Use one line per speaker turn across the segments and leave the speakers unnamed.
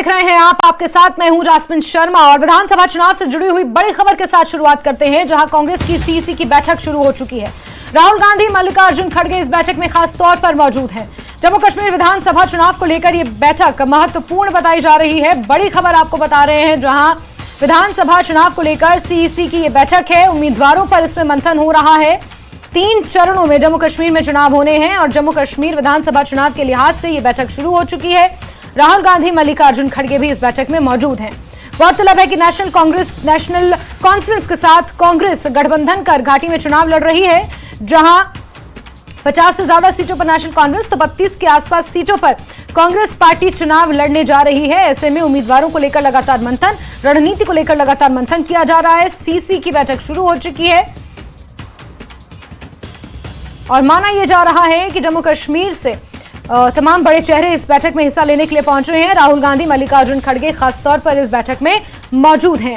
देख रहे हैं आप, आपके साथ मैं हूं जासमिन शर्मा और विधानसभा चुनाव से जुड़ी हुई बड़ी खबर के साथ शुरुआत करते हैं, जहां कांग्रेस की सीईसी की बैठक शुरू हो चुकी है। राहुल गांधी, मल्लिकार्जुन खड़गे इस बैठक में खास तौर पर मौजूद हैं। जम्मू कश्मीर विधानसभा चुनाव को लेकर यह बैठक महत्वपूर्ण बताई जा रही है। बड़ी खबर आपको बता रहे हैं, जहां विधानसभा चुनाव को लेकर सीईसी की यह बैठक है। उम्मीदवारों पर इसमें मंथन हो रहा है। 3 चरणों में जम्मू कश्मीर में चुनाव होने हैं और जम्मू कश्मीर विधानसभा चुनाव के लिहाज से यह बैठक शुरू हो चुकी है। राहुल गांधी, मल्लिकार्जुन खड़गे भी इस बैठक में मौजूद हैं। गौरतलब है कि नेशनल कॉन्फ्रेंस के साथ कांग्रेस गठबंधन कर घाटी में चुनाव लड़ रही है, जहां 50 से ज्यादा सीटों पर नेशनल कांग्रेस तो 32 के आसपास सीटों पर कांग्रेस पार्टी चुनाव लड़ने जा रही है। ऐसे में उम्मीदवारों को लेकर लगातार मंथन, रणनीति को लेकर लगातार मंथन किया जा रहा है। सीसी की बैठक शुरू हो चुकी है और माना यह जा रहा है कि जम्मू कश्मीर से तमाम बड़े चेहरे इस बैठक में हिस्सा लेने के लिए पहुंच रहे हैं। राहुल गांधी, मल्लिकार्जुन खड़गे खासतौर पर इस बैठक में मौजूद हैं।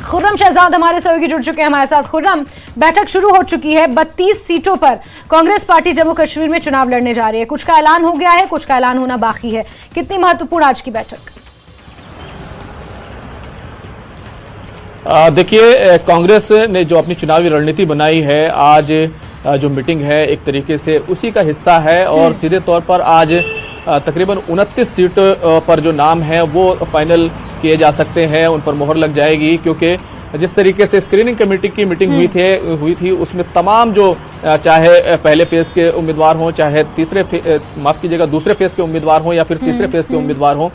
खुर्रम शहजाद हमारे सहयोगी जुड़ चुके हैं हमारे साथ। खुर्रम, बैठक शुरू हो चुकी है। 32 सीटों पर कांग्रेस पार्टी जम्मू कश्मीर में चुनाव लड़ने जा रही है। कुछ का ऐलान हो गया है, कुछ का ऐलान होना बाकी है। कितनी महत्वपूर्ण आज की बैठक?
देखिए, कांग्रेस ने जो अपनी चुनावी रणनीति बनाई है, आज जो मीटिंग है एक तरीके से उसी का हिस्सा है और सीधे तौर पर आज तकरीबन 29 सीट पर जो नाम है वो फाइनल किए जा सकते हैं, उन पर मोहर लग जाएगी। क्योंकि जिस तरीके से स्क्रीनिंग कमेटी की मीटिंग हुई थी उसमें तमाम जो चाहे पहले फेज के उम्मीदवार हों, चाहे दूसरे फेज के उम्मीदवार हों या फिर तीसरे फेज के उम्मीदवार हों,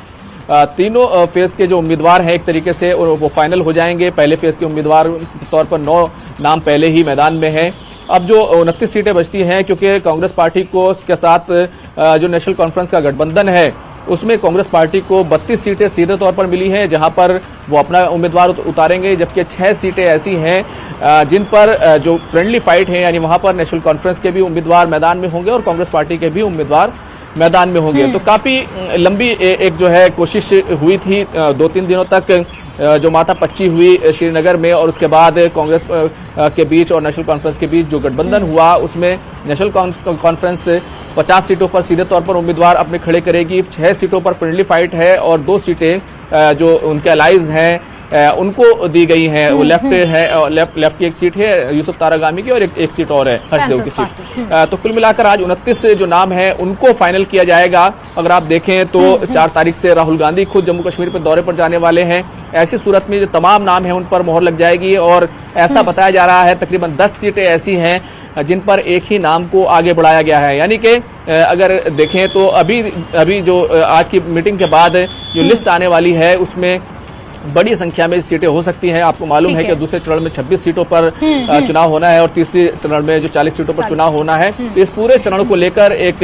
तीनों फेज के जो उम्मीदवार हैं एक तरीके से वो फाइनल हो जाएंगे। पहले फेज के उम्मीदवार के तौर पर 9 नाम पहले ही मैदान में हैं। अब जो 29 सीटें बचती हैं, क्योंकि कांग्रेस पार्टी को के साथ जो नेशनल कॉन्फ्रेंस का गठबंधन है उसमें कांग्रेस पार्टी को 32 सीटें सीधे तौर पर मिली हैं, जहां पर वो अपना उम्मीदवार उतारेंगे, जबकि 6 सीटें ऐसी हैं जिन पर जो फ्रेंडली फाइट है, यानी वहां पर नेशनल कॉन्फ्रेंस के भी उम्मीदवार मैदान में होंगे और कांग्रेस पार्टी के भी उम्मीदवार मैदान में होंगे। तो काफी लंबी एक जो है कोशिश हुई थी 2-3 दिनों तक, जो माथापच्ची हुई श्रीनगर में, और उसके बाद कांग्रेस के बीच और नेशनल कॉन्फ्रेंस के बीच जो गठबंधन हुआ उसमें नेशनल कॉन्फ्रेंस 50 सीटों पर सीधे तौर पर उम्मीदवार अपने खड़े करेगी। 6 सीटों पर फ्रेंडली फाइट है और 2 सीटें जो उनके अलाइज हैं उनको दी गई हैं। वो लेफ्ट है, लेफ्ट की एक सीट है यूसुफ तारागामी की और एक सीट और है हर्षदेव की सीट। तो कुल मिलाकर आज 29 जो नाम है उनको फाइनल किया जाएगा। अगर आप देखें तो 4 तारीख से राहुल गांधी खुद जम्मू कश्मीर पर दौरे पर जाने वाले हैं। ऐसी सूरत में जो तमाम नाम है उन पर मोहर लग जाएगी और ऐसा बताया जा रहा है तकरीबन 10 सीटें ऐसी हैं जिन पर एक ही नाम को आगे बढ़ाया गया है। यानी कि अगर देखें तो अभी जो आज की मीटिंग के बाद जो लिस्ट आने वाली है उसमें बड़ी संख्या में सीटें हो सकती हैं। आपको मालूम है कि दूसरे चरण में 26 सीटों पर चुनाव होना है और तीसरे चरण में जो 40 सीटों पर चुनाव होना है। तो इस पूरे चरण को लेकर एक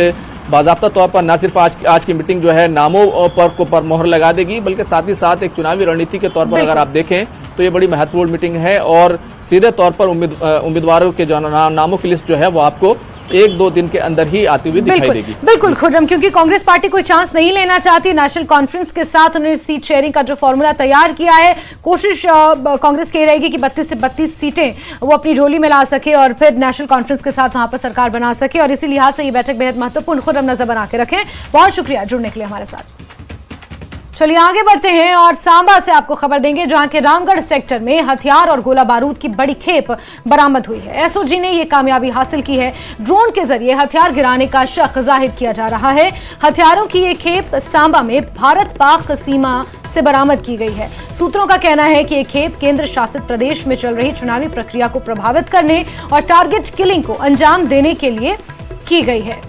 बाज़ाब्ता तौर पर न सिर्फ आज की मीटिंग जो है नामों पर मोहर लगा देगी, बल्कि साथ ही साथ एक चुनावी रणनीति के तौर पर अगर आप देखें तो ये बड़ी महत्वपूर्ण मीटिंग है और सीधे तौर पर उम्मीदवारों के जो नामों की लिस्ट जो है वो आपको 1-2 दिन के अंदर ही आती हुई दिखाई देगी।
बिल्कुल खुर्रम, क्योंकि कांग्रेस पार्टी कोई चांस नहीं लेना चाहती। नेशनल कॉन्फ्रेंस के साथ उन्होंने सीट शेयरिंग का जो फॉर्मूला तैयार किया है, कोशिश कांग्रेस की रहेगी कि 32 से 32 सीटें वो अपनी झोली में ला सके और फिर नेशनल कॉन्फ्रेंस के साथ वहां पर सरकार बना सके, और इसी लिहाज से ये बैठक बेहद महत्वपूर्ण खुर्रम नजर बना के रखें। बहुत शुक्रिया जुड़ने के लिए हमारे साथ। चलिए आगे बढ़ते हैं और सांबा से आपको खबर देंगे, जहां के रामगढ़ सेक्टर में हथियार और गोला बारूद की बड़ी खेप बरामद हुई है। एसओजी ने यह कामयाबी हासिल की है। ड्रोन के जरिए हथियार गिराने का शक जाहिर किया जा रहा है। हथियारों की यह खेप सांबा में भारत पाक सीमा से बरामद की गई है। सूत्रों का कहना है कि यह खेप केंद्र शासित प्रदेश में चल रही चुनावी प्रक्रिया को प्रभावित करने और टारगेट किलिंग को अंजाम देने के लिए की गई है।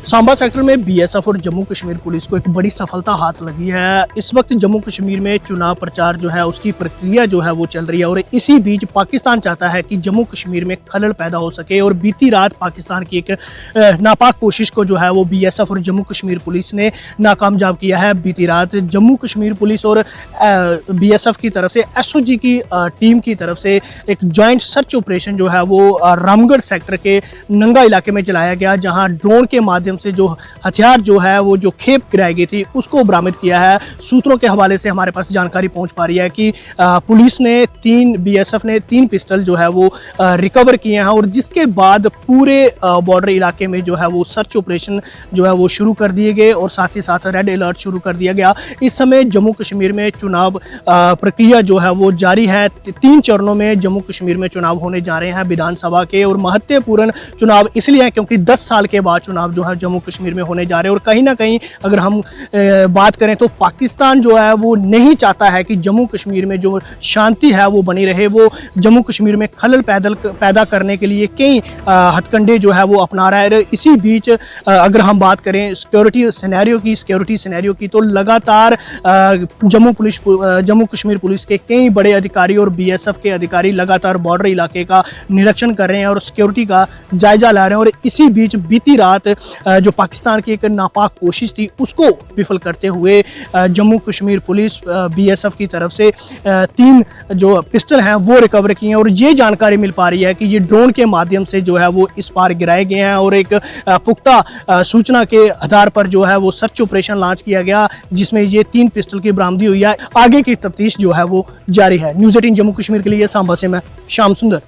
सांबा सेक्टर में बीएसएफ और जम्मू कश्मीर पुलिस को एक बड़ी सफलता हासिल लगी है। इस वक्त जम्मू कश्मीर में चुनाव प्रचार जो है उसकी प्रक्रिया जो है वो चल रही है और इसी बीच पाकिस्तान चाहता है कि जम्मू कश्मीर में खलल पैदा हो सके, और बीती रात पाकिस्तान की एक नापाक कोशिश को जो है वो बीएसएफ और जम्मू कश्मीर पुलिस ने नाकामयाब किया है। बीती रात जम्मू कश्मीर पुलिस और बीएसएफ की तरफ से एसओजी की टीम की तरफ से एक ज्वाइंट सर्च ऑपरेशन जो है वो रामगढ़ सेक्टर के नंगा इलाके में चलाया गया, जहाँ ड्रोन के माध्यम माध्यम से जो हथियार जो है वो जो खेप गिराई गई थी उसको बरामद किया है। सूत्रों के हवाले से हमारे पास जानकारी पहुंच पा रही है कि पुलिस ने BSF ने 3 पिस्टल जो है वो रिकवर किए हैं और जिसके बाद पूरे बॉर्डर इलाके में जो है वो सर्च ऑपरेशन जो है वो शुरू कर दिए गए और साथ ही साथ रेड अलर्ट शुरू कर दिया गया। इस समय जम्मू कश्मीर में चुनाव प्रक्रिया जो है वो जारी है। 3 चरणों में जम्मू कश्मीर में चुनाव होने जा रहे हैं विधानसभा के, और महत्वपूर्ण चुनाव इसलिए है क्योंकि 10 साल के बाद चुनाव जो है जम्मू कश्मीर में होने जा रहे हैं। और कहीं ना कहीं अगर हम बात करें तो पाकिस्तान जो है वो नहीं चाहता है कि जम्मू कश्मीर में जो शांति है वो बनी रहे। वो जम्मू कश्मीर में खलल पैदा करने के लिए कई हथकंडे जो है वो अपना रहा है। इसी बीच अगर हम बात करें सिक्योरिटी सिनेरियो की तो लगातार जम्मू कश्मीर पुलिस के कई बड़े अधिकारी और BSF के अधिकारी लगातार बॉर्डर इलाके का निरीक्षण कर रहे हैं और सिक्योरिटी का जायजा ला रहे हैं। और इसी बीच बीती रात जो पाकिस्तान की एक नापाक कोशिश थी उसको विफल करते हुए जम्मू कश्मीर पुलिस BSF की तरफ से 3 जो पिस्टल हैं वो रिकवर किए हैं। और ये जानकारी मिल पा रही है कि ये ड्रोन के माध्यम से जो है वो इस पार गिराए गए हैं और एक पुख्ता सूचना के आधार पर जो है वो सर्च ऑपरेशन लॉन्च किया गया जिसमें ये 3 पिस्टल की बरामदी हुई है। आगे की तफ्तीश जो है वो जारी है। न्यूज़ 18 जम्मू कश्मीर के लिए सांबा से मैं श्याम सुंदर।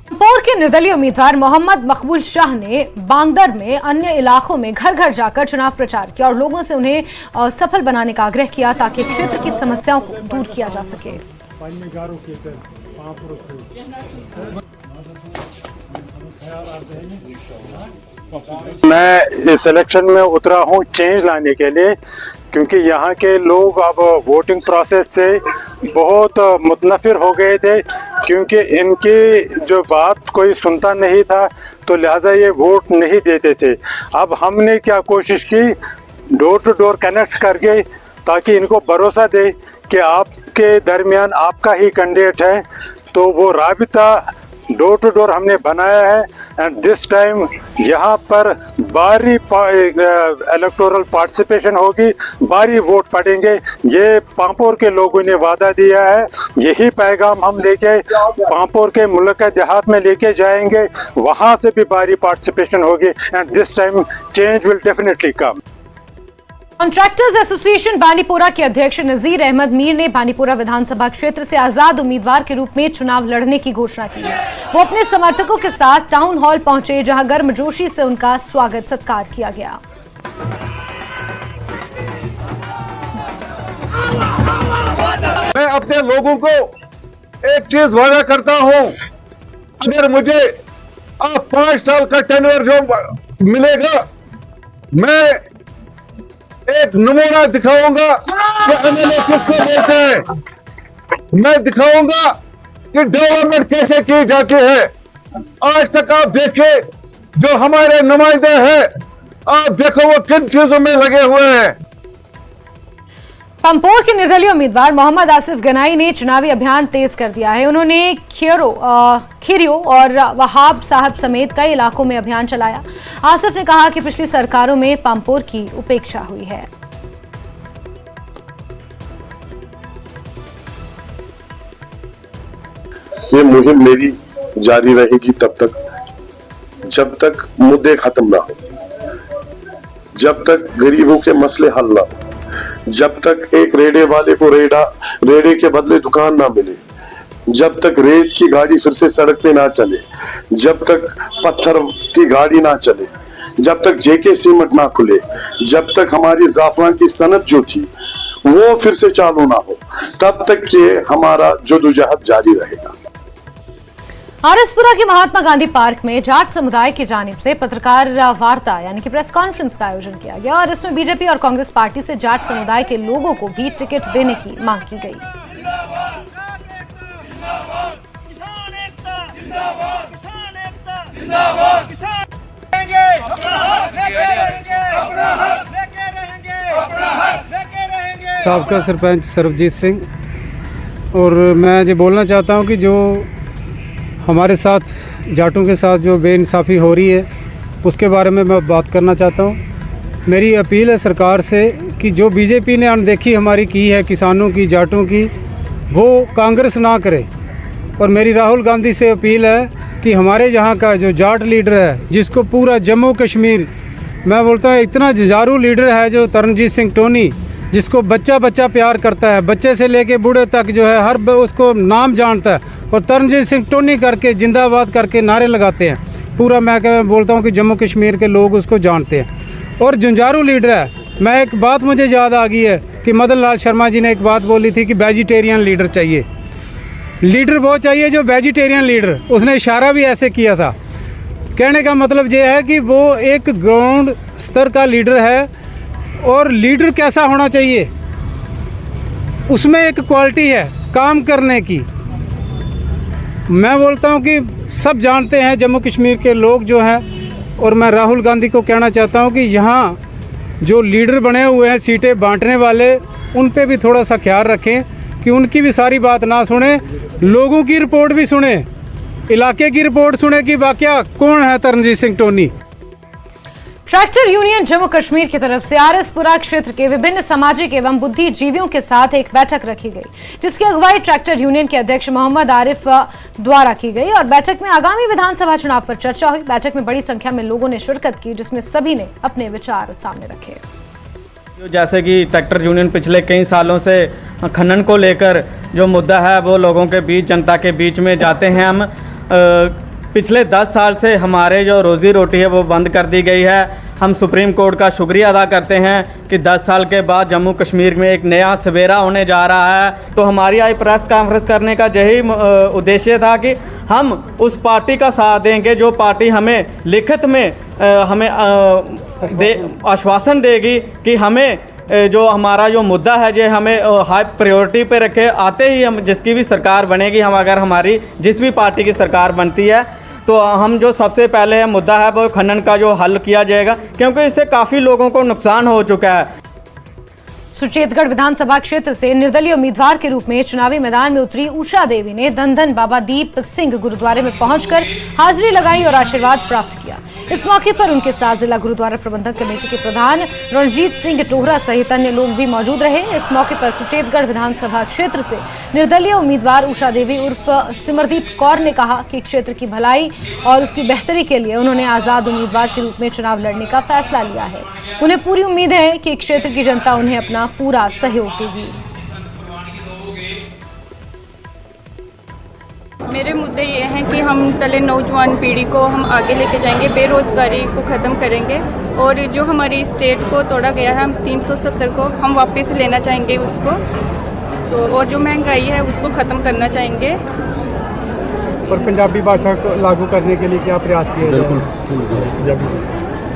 रामपुर के निर्दलीय उम्मीदवार मोहम्मद मकबूल शाह ने बांगदर में अन्य इलाकों में घर घर जाकर चुनाव प्रचार किया और लोगों से उन्हें सफल बनाने का आग्रह किया ताकि क्षेत्र की समस्याओं को दूर किया जा सके।
मैं इस इलेक्शन में उतरा हूँ चेंज लाने के लिए, क्योंकि यहाँ के लोग अब वोटिंग प्रोसेस से बहुत मुतनफिर हो गए थे, क्योंकि इनकी जो बात कोई सुनता नहीं था तो लिहाजा ये वोट नहीं देते थे। अब हमने क्या कोशिश की, डोर टू डोर कनेक्ट करके ताकि इनको भरोसा दे कि आपके दरमियान आपका ही कैंडिडेट है, तो वो राबिता डोर टू डोर हमने बनाया है। एंड दिस टाइम यहाँ पर भारी इलेक्टोरल पार्टिसिपेशन होगी, भारी वोट पड़ेंगे। ये पांपोर के लोगों ने वादा दिया है, यही पैगाम हम लेके पांपोर के मुल्क देहात में लेके जाएंगे, वहाँ से भी भारी पार्टिसिपेशन होगी and this time change will definitely come.
Contractors association Bandipora के अध्यक्ष नजीर अहमद मीर ने बांडीपोरा विधानसभा क्षेत्र से आजाद उम्मीदवार के रूप में चुनाव लड़ने की घोषणा की है। वो अपने समर्थकों के साथ टाउन हॉल पहुंचे जहां गर्मजोशी से उनका स्वागत सत्कार किया गया।
मैं अपने लोगों को एक चीज वादा करता हूं, अगर मुझे 5 साल का टेन्योर जो मिलेगा, मैं एक नमूना दिखाऊंगा कि एमएलए किसको बोलते हैं। मैं दिखाऊंगा कि डेवलपमेंट कैसे की जाती है। आज तक आप देखिए जो हमारे नुमाइंदे हैं, आप देखो वो किन चीजों में लगे हुए हैं।
पंपोर के निर्दलीय उम्मीदवार मोहम्मद आसिफ गनाई ने चुनावी अभियान तेज कर दिया है। उन्होंने खीरियो और वहाब साहब समेत कई इलाकों में अभियान चलाया। आसिफ ने कहा कि पिछली सरकारों में पंपोर की उपेक्षा हुई है।
ये मुहिम मेरी जारी रहेगी तब तक जब तक मुद्दे खत्म ना हो, जब तक गरीबों के मसले हल ना हो, जब तक एक रेड़े वाले को रेड़े के बदले दुकान ना मिले, जब तक रेत की गाड़ी फिर से सड़क पे ना चले, जब तक पत्थर की गाड़ी ना चले, जब तक जेके सीमेंट ना खुले, जब तक हमारी जाफरान की सनत जो थी वो फिर से चालू ना हो, तब तक ये हमारा जदोजहद जारी रहेगा।
आरएसपुरा के महात्मा गांधी पार्क में जाट समुदाय की जानिब से पत्रकार वार्ता यानी कि प्रेस कॉन्फ्रेंस का आयोजन किया गया और इसमें बीजेपी और कांग्रेस पार्टी से जाट समुदाय के लोगों को भी टिकट देने की मांग की गई।
साबका सरपंच सरबजीत सिंह, और मैं ये बोलना चाहता हूँ कि जो हमारे साथ जाटों के साथ जो बेइंसाफ़ी हो रही है उसके बारे में मैं बात करना चाहता हूँ। मेरी अपील है सरकार से कि जो बीजेपी ने अनदेखी हमारी की है किसानों की, जाटों की, वो कांग्रेस ना करे। और मेरी राहुल गांधी से अपील है कि हमारे यहाँ का जो जाट लीडर है, जिसको पूरा जम्मू कश्मीर, मैं बोलता हूँ इतना जुझारू लीडर है जो तरणजीत सिंह टोनी, जिसको बच्चा बच्चा प्यार करता है, बच्चे से लेके बूढ़े तक जो है हर उसको नाम जानता है, और तरणजीत सिंह टोनी करके जिंदाबाद करके नारे लगाते हैं। पूरा मैं बोलता हूँ कि जम्मू कश्मीर के लोग उसको जानते हैं और जुझारू लीडर है। मैं एक बात मुझे याद आ गई है कि मदन लाल शर्मा जी ने एक बात बोली थी कि वेजिटेरियन लीडर चाहिए। लीडर वो चाहिए जो वेजिटेरियन लीडर, उसने इशारा भी ऐसे किया था। कहने का मतलब ये है कि वो एक ग्राउंड स्तर का लीडर है, और लीडर कैसा होना चाहिए, उसमें एक क्वालिटी है काम करने की। मैं बोलता हूँ कि सब जानते हैं जम्मू कश्मीर के लोग जो हैं, और मैं राहुल गांधी को कहना चाहता हूँ कि यहाँ जो लीडर बने हुए हैं सीटें बांटने वाले, उन पे भी थोड़ा सा ख्याल रखें कि उनकी भी सारी बात ना सुने, लोगों की रिपोर्ट भी सुने, इलाके की रिपोर्ट सुने कि वाकया कौन है Taranjit Singh Tony.
Tractor union Jammu Kashmir की तरफ से आरएसपुरा क्षेत्र के विभिन्न सामाजिक एवं बुद्धिजीवियों के साथ एक बैठक रखी गई, जिसकी अगुवाई ट्रैक्टर यूनियन के अध्यक्ष मोहम्मद आरिफ द्वारा की गई और बैठक में आगामी विधानसभा चुनाव पर चर्चा हुई। बैठक में बड़ी संख्या में लोगों ने शिरकत की, जिसमें सभी ने अपने विचार सामने रखे।
जैसे कि ट्रैक्टर यूनियन पिछले कई सालों से खनन को लेकर जो मुद्दा है वो लोगों के बीच, जनता के बीच में जाते हैं। हम पिछले 10 साल से हमारे जो रोज़ी रोटी है वो बंद कर दी गई है। हम सुप्रीम कोर्ट का शुक्रिया अदा करते हैं कि 10 साल के बाद जम्मू कश्मीर में एक नया सवेरा होने जा रहा है। तो हमारी आज प्रेस कॉन्फ्रेंस करने का यही उद्देश्य था कि हम उस पार्टी का साथ देंगे जो पार्टी हमें लिखित में हमें आश्वासन देगी कि हमें जो हमारा जो मुद्दा है जो हमें हाई प्रायोरिटी पे रखे। आते ही हम जिसकी भी सरकार बनेगी, हम अगर हमारी जिस भी पार्टी की सरकार बनती है तो हम जो सबसे पहले मुद्दा है वो खनन का जो हल किया जाएगा, क्योंकि इससे काफ़ी लोगों को नुकसान हो चुका है।
सुचेतगढ़ विधानसभा क्षेत्र से निर्दलीय उम्मीदवार के रूप में चुनावी मैदान में उतरी उषा देवी ने धन धन बाबा दीप सिंह गुरुद्वारे में पहुंचकर हाजिरी लगाई और आशीर्वाद प्राप्त किया। इस मौके पर उनके साथ जिला गुरुद्वारा प्रबंधक कमेटी के प्रधान रणजीत सिंह टोहरा सहित अन्य लोग भी मौजूद रहे। इस मौके पर सुचेतगढ़ विधानसभा क्षेत्र से निर्दलीय उम्मीदवार उषा देवी उर्फ सिमरदीप कौर ने कहा कि क्षेत्र की भलाई और उसकी बेहतरी के लिए उन्होंने आजाद उम्मीदवार के रूप में चुनाव लड़ने का फैसला लिया है। उन्हें पूरी उम्मीद है कि क्षेत्र की जनता उन्हें अपना पूरा सहयोग देगी।
मेरे मुद्दे ये हैं कि हम तले नौजवान पीढ़ी को हम आगे लेके जाएंगे, बेरोज़गारी को ख़त्म करेंगे, और जो हमारी स्टेट को तोड़ा गया है, हम 370 को हम वापस लेना चाहेंगे उसको, तो और जो महंगाई है उसको ख़त्म करना चाहेंगे।
और पंजाबी भाषा को लागू करने के लिए क्या प्रयास किए जाए?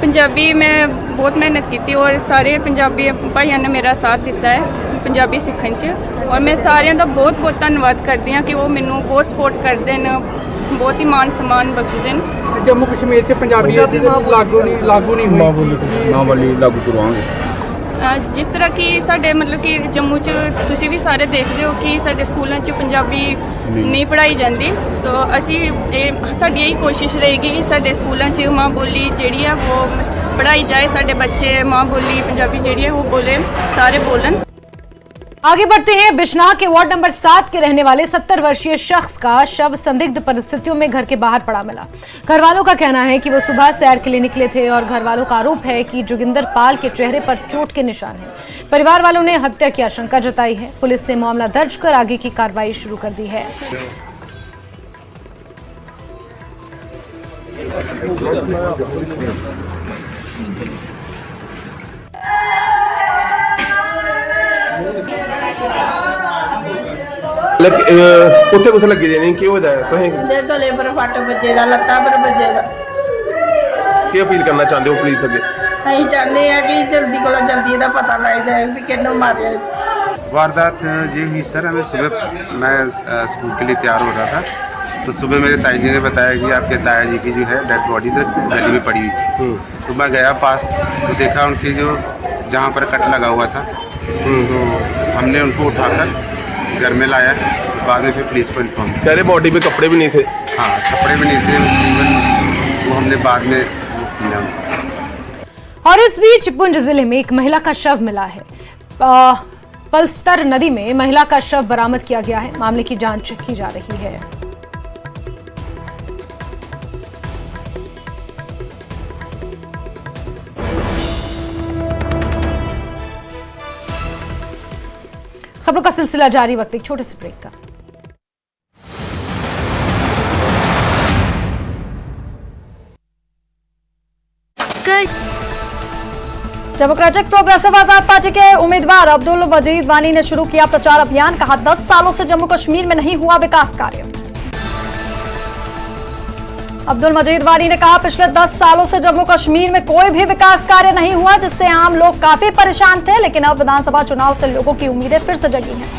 पंजाबी में बहुत मेहनत की थी और सारे पंजाबी भाइयों ने मेरा साथ दिता है पंजाबी सीखने च, और मैं सारिਆਂ ਦਾ बहुत बहुत धन्यवाद करती हाँ कि वो मैनू बहुत सपोर्ट करते हैं, बहुत ही मान सम्मान बख्शते हैं।
जम्मू कश्मीर से पंजाबी लागू नहीं हुई,
मां बोली लागू करवाएंगे।
जिस तरह कि साडे मतलब कि जम्मू च तुसीं भी सारे देखते हो कि साडे स्कूलों च पंजाबी नहीं पढ़ाई जाती, तो असी साडी यही कोशिश रहेगी कि साडे स्कूलों च मां बोली जिहड़ी है वो पढ़ाई जाए, साडे बच्चे मां बोली पंजाबी जिहड़ी है वो बोले, सारे बोलन।
आगे बढ़ते हैं। बिजनौर के वार्ड नंबर 7 के रहने वाले 70 वर्षीय शख्स का शव संदिग्ध परिस्थितियों में घर के बाहर पड़ा मिला। घर वालों का कहना है कि वो सुबह सैर के लिए निकले थे और घर वालों का आरोप है कि जोगिंदर पाल के चेहरे पर चोट के निशान हैं। परिवार वालों ने हत्या की आशंका जताई है। पुलिस ने मामला दर्ज कर आगे की कार्रवाई शुरू कर दी है।
ਉੱਥੇ ਕੁਝ ਲੱਗੀ ਨਹੀਂ ਕੀ ਹੋਦਾ ਤੁਸੀਂ
ਦੇ ਗਲੇ ਪਰ ਫੱਟ ਵੱਜੇ ਦਾ, ਲੱਤਾਂ ਪਰ ਵੱਜੇ ਦਾ।
ਕੀ ਅਪੀਲ ਕਰਨਾ ਚਾਹੁੰਦੇ ਹੋ ਪੁਲਿਸ ਅੱਗੇ?
ਅਸੀਂ ਚਾਹੁੰਦੇ ਆ ਕਿ जल्दी कोला जल्दी ਇਹਦਾ पता लग जाए कि किन्नू मारिया।
वारदात ये हुई सर, हमें सुबह मैं स्कूल के लिए तैयार हो रहा था, तो सुबह मेरे ताई जी ने बताया कि आपके ताया जी की जो है डेड बॉडी गली में पड़ी हुई थी। तो मैं गया पास तो देखा उनकी जो जहाँ पर कट लगा हुआ था, तो हमने उनको उठाकर घर में लाया, तो बाद में फिर पुलिस को इन्फॉर्म किया।
तेरे बॉडी पे कपड़े भी नहीं थे?
हाँ, कपड़े भी नहीं थे, वो हमने बाद में किया।
और इस बीच पुंछ जिले में एक महिला का शव मिला है। पलस्तर नदी में महिला का शव बरामद किया गया है। मामले की जांच की जा रही है। खबरों का सिलसिला जारी, वक्त एक छोटे से ब्रेक का। डेमोक्रेटिक प्रोग्रेसिव आजाद पार्टी के उम्मीदवार अब्दुल मजीद वानी ने शुरू किया प्रचार अभियान। कहा 10 सालों से जम्मू कश्मीर में नहीं हुआ विकास कार्य। अब्दुल मजीद वानी ने कहा पिछले 10 सालों से जम्मू कश्मीर में कोई भी विकास कार्य नहीं हुआ, जिससे आम लोग काफी परेशान थे, लेकिन अब विधानसभा चुनाव से लोगों की उम्मीदें फिर से जगी हैं।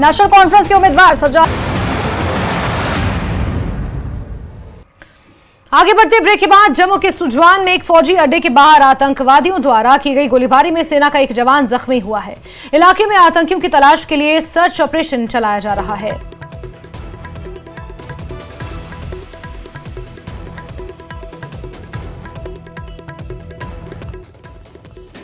नेशनल कॉन्फ्रेंस के उम्मीदवार सज्जाद। आगे बढ़ते ब्रेक के बाद जम्मू के सुजवान में एक फौजी अड्डे के बाहर आतंकवादियों द्वारा की गई गोलीबारी में सेना का एक जवान जख्मी हुआ है। इलाके में आतंकियों की तलाश के लिए सर्च ऑपरेशन चलाया जा रहा है।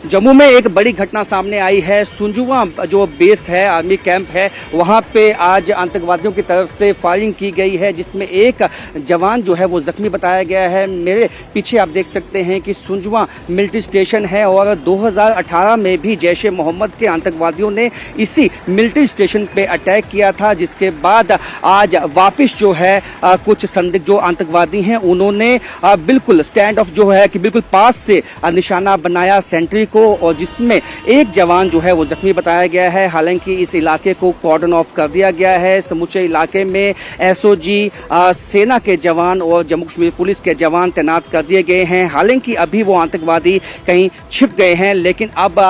जम्मू में एक बड़ी घटना सामने आई है। सुंजुआ जो बेस है, आर्मी कैंप है, वहां पे आज आतंकवादियों की तरफ से फायरिंग की गई है, जिसमें एक जवान जो है वो जख्मी बताया गया है। मेरे पीछे आप देख सकते हैं कि सुंजुआ मिलिट्री स्टेशन है और 2018 में भी जैश ए मोहम्मद के आतंकवादियों ने इसी मिलिट्री स्टेशन पे अटैक किया था, जिसके बाद आज वापस जो है कुछ संदिग्ध जो आतंकवादी हैं उन्होंने बिल्कुल स्टैंड ऑफ जो है कि बिल्कुल पास से निशाना बनाया सेंट्री को, और जिसमें एक जवान जो है वो जख्मी बताया गया है। हालांकि इस इलाके को कॉर्डन ऑफ कर दिया गया है। समूचे इलाके में एसओजी, सेना के जवान और जम्मू कश्मीर पुलिस के जवान तैनात कर दिए गए हैं। हालांकि अभी वो आतंकवादी कहीं छिप गए हैं, लेकिन अब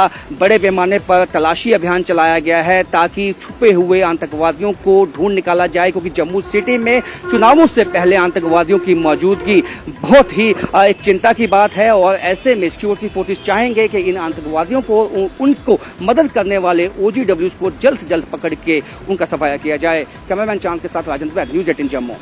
बड़े पैमाने पर तलाशी अभियान चलाया गया है ताकि छुपे हुए आतंकवादियों को ढूंढ निकाला जाए, क्योंकि जम्मू सिटी में चुनावों से पहले आतंकवादियों की मौजूदगी बहुत ही एक चिंता की बात है। और ऐसे में सिक्योरिटी फोर्सेस चाहेंगे कि इन आतंकवादियों को, उनको मदद करने वाले OGWs को जल्द से जल्द पकड़ के उनका सफाया किया जाए। कैमरामैन चांद के साथ राजेंद्र वैद, न्यूज़ 18 जम्मू।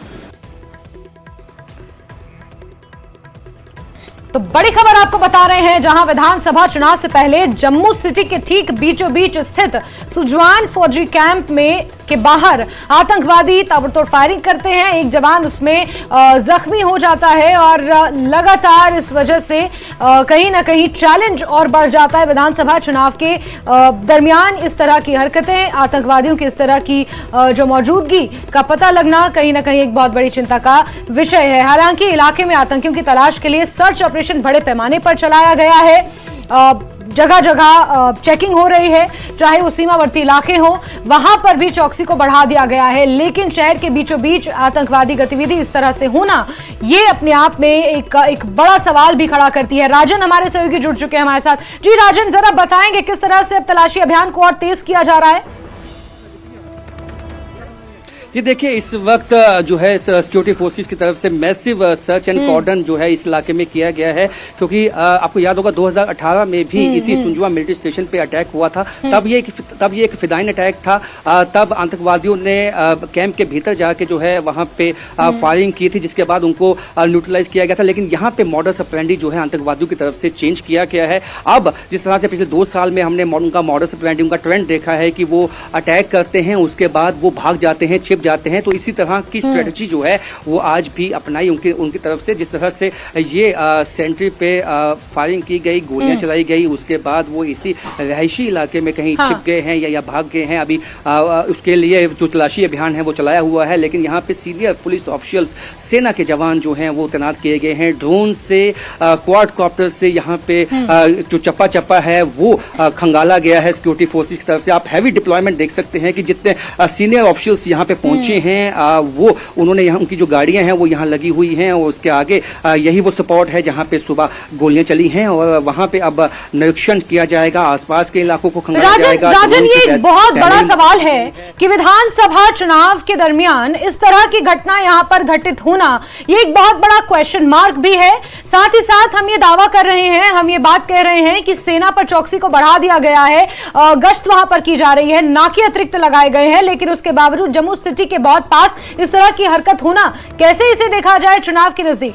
तो बड़ी खबर आपको बता रहे हैं, जहां विधानसभा चुनाव से पहले जम्मू सिटी के ठीक बीचों बीच स्थित सुजवान फौजी कैंप में के बाहर आतंकवादी ताबड़तोड़ फायरिंग करते हैं। एक जवान उसमें जख्मी हो जाता है और लगातार इस वजह से कहीं ना कहीं चैलेंज और बढ़ जाता है। विधानसभा चुनाव के दरमियान इस तरह की हरकतें, आतंकवादियों की इस तरह की जो मौजूदगी का पता लगना कहीं ना कहीं एक बहुत बड़ी चिंता का विषय है। हालांकि इलाके में आतंकियों की तलाश के लिए सर्च ऑपरेशन बड़े पैमाने पर चलाया गया है। जगह जगह चेकिंग हो रही है, चाहे वो सीमावर्ती इलाके हो, वहां पर भी चौकसी को बढ़ा दिया गया है। लेकिन शहर के बीचों बीच आतंकवादी गतिविधि इस तरह से होना, ये अपने आप में एक बड़ा सवाल भी खड़ा करती है। राजन हमारे सहयोगी जुड़ चुके हैं हमारे साथ। जी राजन, जरा बताएंगे किस तरह से अब तलाशी अभियान को और तेज किया जा रहा है?
ये देखिए, इस वक्त जो है सिक्योरिटी फोर्सेस की तरफ से मैसिव सर्च एंड कॉर्डन जो है इस इलाके में किया गया है, क्योंकि आपको याद होगा 2018 में भी इसी सुंजुआ मिलिट्री स्टेशन पे अटैक हुआ था। तब ये एक फिदाइन अटैक था। तब आतंकवादियों ने कैंप के भीतर जाके जो है वहां पे फायरिंग की थी, जिसके बाद उनको न्यूट्रलाइज किया गया था। लेकिन यहाँ पे मॉडस ऑपरेंडी जो है आतंकवादियों की तरफ से चेंज किया गया है। अब जिस तरह से पिछले 2 साल में हमने उनका मॉडस ऑपरेंडी, उनका ट्रेंड देखा है कि वो अटैक करते हैं, उसके बाद वो भाग जाते हैं, छिप जाते हैं, तो इसी तरह की स्ट्रेटजी जो है वो आज भी अपनाई उनकी तरफ से। जिस तरह से ये सेंट्री पे फायरिंग की गई, गोलियां चलाई गई, उसके बाद वो इसी रहायशी इलाके में कहीं छिप गए हैं या भाग गए हैं। अभी उसके लिए जो तलाशी अभियान है वो चलाया हुआ है। लेकिन यहाँ पे सीनियर पुलिस ऑफिशियल्स, सेना के जवान जो हैं वो तैनात किए गए हैं। ड्रोन से, क्वाडकॉप्टर से यहाँ पे जो चप्पा चप्पा है वो खंगाला गया है सिक्योरिटी फोर्सेस की तरफ से। आप हैवी डिप्लॉयमेंट देख सकते हैं कि जितने सीनियर ऑफिशियल्स यहाँ पे पहुंचे हैं, वो उन्होंने यहाँ, उनकी जो गाड़ियां हैं वो यहाँ लगी हुई हैं, और उसके आगे यही वो स्पॉट है जहाँ पे सुबह गोलियां चली हैं, और वहाँ पे अब निरीक्षण किया जाएगा, आसपास के इलाकों को खंगाला जाएगा।
राजन, ये एक बहुत बड़ा सवाल है कि विधानसभा चुनाव के दरमियान इस तरह की घटना यहाँ पर घटित होना, ये एक बहुत बड़ा क्वेश्चन मार्क भी है। साथ ही साथ हम ये दावा कर रहे हैं, हम ये बात कह रहे हैं कि सेना पर चौकसी को बढ़ा दिया गया है, गश्त वहां पर की जा रही है, नाके अतिरिक्त लगाए गए हैं, लेकिन उसके बावजूद जम्मू सिटी के बहुत पास इस तरह की हरकत होना, कैसे इसे देखा जाए चुनाव के नजदीक?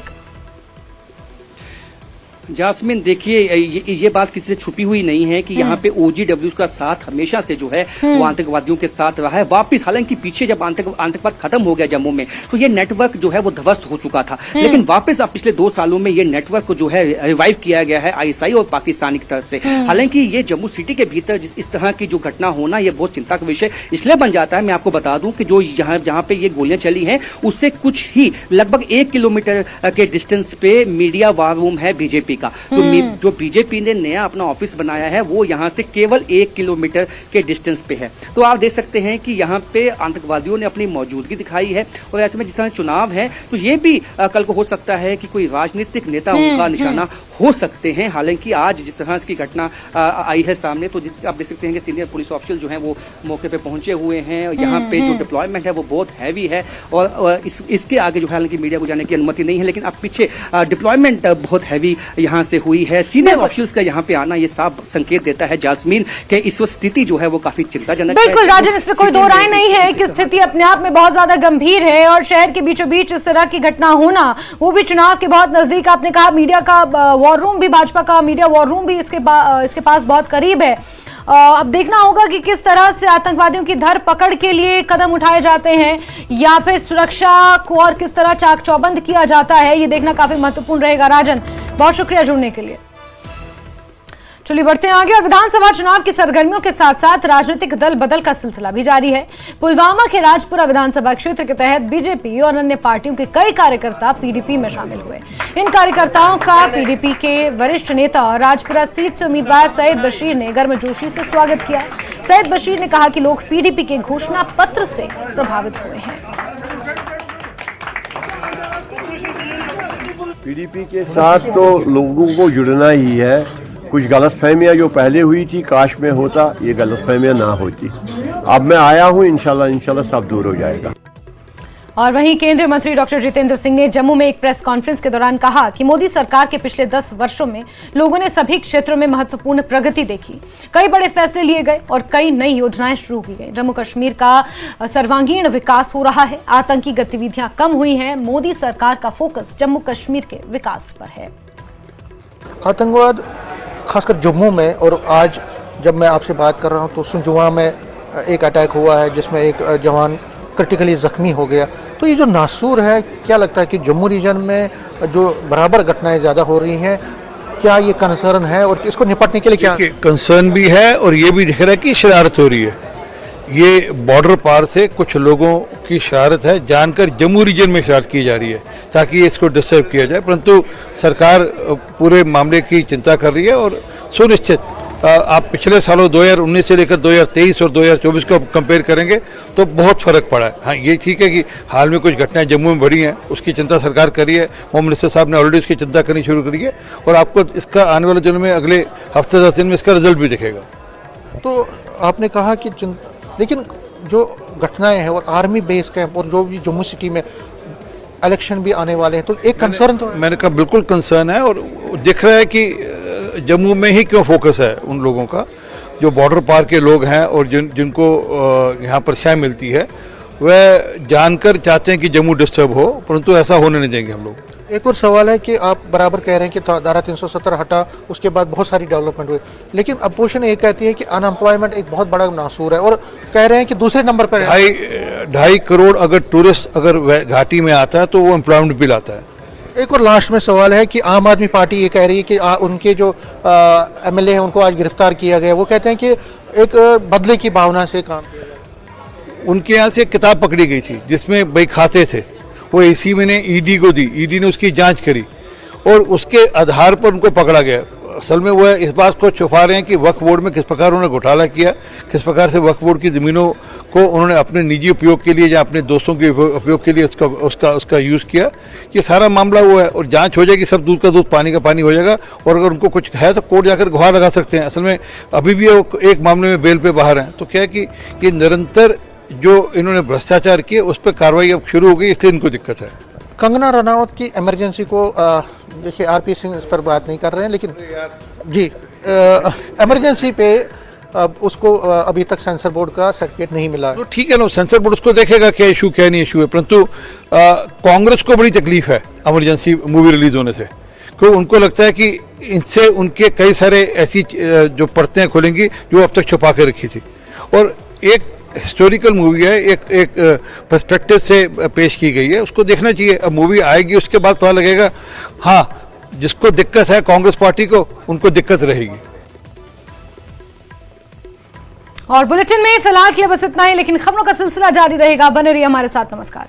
जास्मिन देखिए, ये बात किसी से छुपी हुई नहीं है कि यहाँ पे OGWs का साथ हमेशा से जो है वो आतंकवादियों के साथ रहा है। वापिस हालांकि पीछे जब आतंकवाद खत्म हो गया जम्मू में तो ये नेटवर्क जो है वो ध्वस्त हो चुका था, लेकिन वापस अब पिछले 2 सालों में ये नेटवर्क को जो है रिवाइव किया गया है ISI और पाकिस्तानी की तरफ से। हालांकि ये जम्मू सिटी के भीतर इस तरह की जो घटना होना ये बहुत चिंता का विषय इसलिए बन जाता है। मैं आपको बता दूं कि जो जहाँ पे ये गोलियां चली हैं उससे कुछ ही लगभग 1 किलोमीटर के डिस्टेंस पे मीडिया वार रूम है बीजेपी का। तो जो बीजेपी ने नया अपना ऑफिस बनाया है वो यहाँ से केवल 1 किलोमीटर के डिस्टेंस पे है। तो आप देख सकते हैं कि यहाँ पे आतंकवादियों ने अपनी मौजूदगी दिखाई है और ऐसे में जिस तरह चुनाव है तो ये भी कल को हो सकता है कि कोई राजनीतिक नेता उनका निशाना हो सकते हैं। हालांकि आज जिस तरह की घटना आई है सामने तो आप देख सकते हैं कि सीनियर पुलिस ऑफिसर जो हैं वो मौके पे पहुंचे हुए हैं। यहाँ पे जो डिप्लॉयमेंट है वो बहुत हैवी है और इसके आगे जो है हालांकि मीडिया को जाने की अनुमति नहीं है, लेकिन अब पीछे डिप्लॉयमेंट बहुत हैवी यहाँ से हुई है। सीनियर ऑफिसर्स का यहाँ पे आना ये साफ संकेत देता है जास्मीन कि इस वक्त स्थिति जो है वो काफी चिंताजनक है।
बिल्कुल राजन, इसमें कोई दो राय नहीं है कि स्थिति अपने आप में बहुत ज्यादा गंभीर है और शहर के बीचों बीच इस तरह की घटना होना, वो भी चुनाव के बहुत नजदीक। आपने कहा मीडिया का वॉर रूम भी, भाजपा का मीडिया वॉर रूम भी इसके पास बहुत करीब है। अब देखना होगा कि किस तरह से आतंकवादियों की धर पकड़ के लिए कदम उठाए जाते हैं या फिर सुरक्षा को और किस तरह चाक चौबंद किया जाता है, ये देखना काफी महत्वपूर्ण रहेगा। राजन, बहुत शुक्रिया जुड़ने के लिए। चलिए बढ़ते हैं आगे और विधानसभा चुनाव की सरगर्मियों के साथ साथ राजनीतिक दल बदल का सिलसिला भी जारी है। पुलवामा के राजपुरा विधानसभा क्षेत्र के तहत बीजेपी और अन्य पार्टियों के कई कार्यकर्ता पीडीपी में शामिल हुए। इन कार्यकर्ताओं का पीडीपी के वरिष्ठ नेता और राजपुरा सीट से उम्मीदवार सैयद बशीर ने गर्मजोशी से स्वागत किया। सैयद बशीर ने कहा कि लोग पीडीपी के घोषणा पत्र से प्रभावित हुए हैं।
पीडीपी के साथ तो लोगों को जुड़ना ही है। कुछ गलतफहमियां जो पहले हुई थी काश में होता ये गलतफहमियां ना होती। अब मैं आया हूं, इंशाल्लाह सब दूर हो जाएगा।
और वहीं केंद्रीय मंत्री डॉक्टर जितेंद्र सिंह ने जम्मू में एक प्रेस कॉन्फ्रेंस के दौरान कहा कि मोदी सरकार के पिछले 10 वर्षों में लोगों ने सभी क्षेत्रों में महत्वपूर्ण प्रगति देखी। कई बड़े फैसले लिए गए और कई नई योजनाएं शुरू की गई। जम्मू कश्मीर का सर्वांगीण विकास हो रहा है, आतंकी गतिविधियां कम हुई हैं। मोदी सरकार का फोकस जम्मू कश्मीर के विकास पर है।
आतंकवाद खासकर जम्मू में, और आज जब मैं आपसे बात कर रहा हूं तो सुंजुआ में एक अटैक हुआ है जिसमें एक जवान क्रिटिकली जख्मी हो गया। तो ये जो नासूर है, क्या लगता है कि जम्मू रीजन में जो बराबर घटनाएं ज़्यादा हो रही हैं, क्या ये कंसर्न है और इसको निपटने के लिए क्या
कंसर्न भी है? और ये भी दिख रहा है कि शरारत हो रही है। ये बॉर्डर पार से कुछ लोगों की शरारत है, जानकर जम्मू रीजन में शरारत की जा रही है ताकि इसको डिस्टर्ब किया जाए। परंतु सरकार पूरे मामले की चिंता कर रही है और सुनिश्चित आप पिछले सालों 2019 से लेकर 2023 और 2024 को कंपेयर करेंगे तो बहुत फर्क पड़ा है। हाँ, ये ठीक है कि हाल में कुछ घटनाएं जम्मू में बढ़ी हैं, उसकी चिंता सरकार करी है। होम मिनिस्टर साहब ने ऑलरेडी उसकी चिंता करनी शुरू करी है और आपको इसका आने वाले दिनों में अगले हफ्ते 10 दिन में इसका रिजल्ट भी दिखेगा।
तो आपने कहा कि लेकिन जो घटनाएं हैं और आर्मी बेस कैंप और जो भी जम्मू सिटी में इलेक्शन भी आने वाले हैं, तो एक कंसर्न तो
मैंने कहा बिल्कुल कंसर्न है। और दिख रहा है कि जम्मू में ही क्यों फोकस है उन लोगों का जो बॉर्डर पार के लोग हैं और जिनको यहाँ पर शय मिलती है, वह जानकर चाहते हैं कि जम्मू डिस्टर्ब हो, परंतु ऐसा होने नहीं देंगे हम लोग।
एक और सवाल है कि आप बराबर कह रहे हैं कि धारा 370 हटा, उसके बाद बहुत सारी डेवलपमेंट हुई, लेकिन अपोजिशन ये कहती है कि अनएम्प्लॉयमेंट एक बहुत बड़ा नासूर है और कह रहे हैं कि दूसरे नंबर पर
2.5 करोड़ अगर टूरिस्ट अगर घाटी में आता है तो वो एम्प्लॉयमेंट भी लाता है।
एक और लास्ट में सवाल है कि आम आदमी पार्टी ये कह रही है कि उनके जो एमएलए हैं उनको आज गिरफ्तार किया गया। वो कहते हैं कि एक बदले की भावना से काम किया गया।
उनके यहाँ से एक किताब पकड़ी गई थी जिसमें भाई खाते थे, वो एसी में ने ईडी को दी, ईडी ने उसकी जांच करी और उसके आधार पर उनको पकड़ा गया। असल में वह इस बात को छुपा रहे हैं कि वक्फ बोर्ड में किस प्रकार उन्होंने घोटाला किया, किस प्रकार से वक्फ बोर्ड की ज़मीनों को उन्होंने अपने निजी उपयोग के लिए या अपने दोस्तों के उपयोग के लिए उसका यूज़ किया। ये सारा मामला हुआ है और जांच हो जाएगी, सब दूध का दूध पानी का पानी हो जाएगा। और अगर उनको कुछ है तो कोर्ट जाकर गुहार लगा सकते हैं। असल में अभी भी वो एक मामले में बेल पे बाहर हैं। तो क्या है कि ये निरंतर जो इन्होंने भ्रष्टाचार किए उस पर कार्रवाई अब शुरू हो गई, इसलिए इनको दिक्कत है।
कंगना रनावत की इमरजेंसी को देखिए, आरपी सिंह इस पर बात नहीं कर रहे हैं, लेकिन जी इमरजेंसी पे उसको अभी तक सेंसर बोर्ड का सर्टिफिकेट नहीं मिला।
तो ठीक है ना, सेंसर बोर्ड उसको देखेगा क्या इशू क्या नहीं इशू है। परंतु कांग्रेस को बड़ी तकलीफ है इमरजेंसी मूवी रिलीज होने से। तो उनको लगता है कि इनसे उनके कई सारे ऐसी जो परतें खुलेंगी जो अब तक छुपा के रखी थी। और एक हिस्टोरिकल मूवी है, एक पर्सपेक्टिव से पेश की गई है, उसको देखना चाहिए। अब मूवी आएगी उसके बाद पता लगेगा। हाँ, जिसको दिक्कत है कांग्रेस पार्टी को, उनको दिक्कत रहेगी।
और बुलेटिन में फिलहाल के लिए बस इतना ही, लेकिन खबरों का सिलसिला जारी रहेगा। बने रहिए हमारे साथ। नमस्कार।